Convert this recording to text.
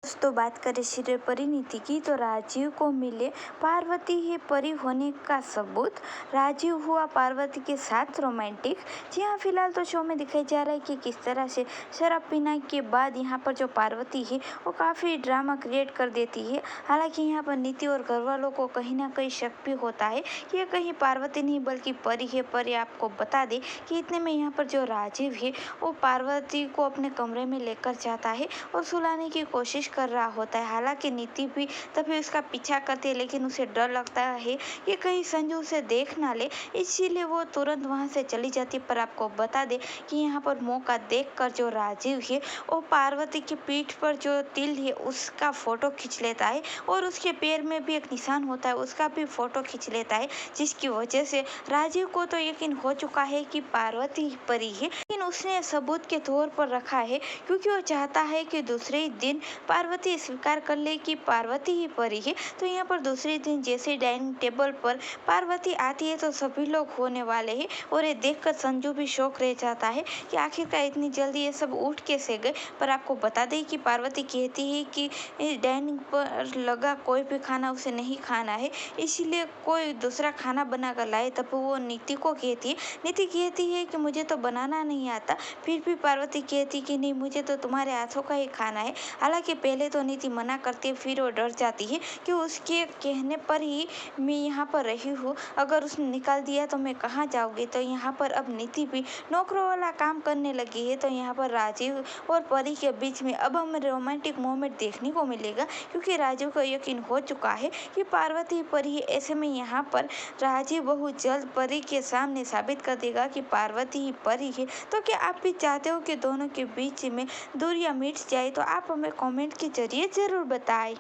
दोस्तों, बात करें सीरियल परिणीति की तो राजीव को मिले पार्वती ही परी होने का सबूत। राजीव हुआ पार्वती के साथ रोमांटिक। जी हाँ, फिलहाल तो शो में दिखाई जा रहा है कि किस तरह से शराब पीने के बाद यहाँ पर जो पार्वती है वो काफ़ी ड्रामा क्रिएट कर देती है। हालांकि यहाँ पर नीति और घर वालों को कहीं ना कहीं शक भी होता है कि ये कहीं पार्वती नहीं बल्कि परी है। परी आपको बता दें कि इतने में यहाँ पर जो राजीव है वो पार्वती को अपने कमरे में लेकर जाता है और सुलाने की कोशिश कर रहा होता है। हालांकि नीति भी तभी उसका पीछा करती है, लेकिन उसे डर लगता है कि कहीं संजू उसे देख ना ले, इसीलिए वो तुरंत वहां से चली जाती। पर आपको बता दे कि यहाँ पर मौका देखकर जो राजीव है वो पार्वती की पीठ पर जो तिल है उसका फोटो खींच लेता है और उसके पैर में भी एक निशान होता है, उसका भी फोटो खींच लेता है, जिसकी वजह से राजीव को तो यकीन हो चुका है कि पार्वती ही परी है। लेकिन उसने सबूत के तौर पर रखा है क्योंकि वो चाहता है कि दूसरे ही दिन पार्वती स्वीकार कर ले कि पार्वती ही परी है। तो यहाँ पर दूसरे दिन जैसे डाइनिंग टेबल पर पार्वती आती है तो सभी लोग होने वाले हैं और ये देखकर संजू भी शौक रह जाता है कि आखिरकार इतनी जल्दी ये सब उठ कैसे गए। पर आपको बता दें कि पार्वती कहती है कि डाइनिंग पर लगा कोई भी खाना उसे नहीं खाना है, इसीलिए कोई दूसरा खाना बना कर लाए। तब वो नीति को कहती है, नीति कहती है कि मुझे तो बनाना नहीं आता। फिर भी पार्वती कहती कि नहीं, मुझे तो तुम्हारे हाथों का ही खाना है। हालांकि पहले तो नीति मना करती है, फिर वो डर जाती है कि उसके कहने पर ही मैं यहाँ पर रही हूँ, अगर उसने निकाल दिया तो मैं कहाँ जाऊँगी। तो यहाँ पर अब नीति भी नौकरों वाला काम करने लगी है। तो यहाँ पर राजीव और परी के बीच में अब हमें रोमांटिक मोमेंट देखने को मिलेगा क्योंकि राजीव को यकीन हो चुका है कि पार्वती परी है। ऐसे में यहाँ पर राजीव बहुत जल्द परी के सामने साबित कर देगा कि पार्वती ही परी है। तो क्या आप भी चाहते हो कि दोनों के बीच में दूरियां मिट जाए? तो आप हमें कमेंट के जरिए ज़रूर बताएं।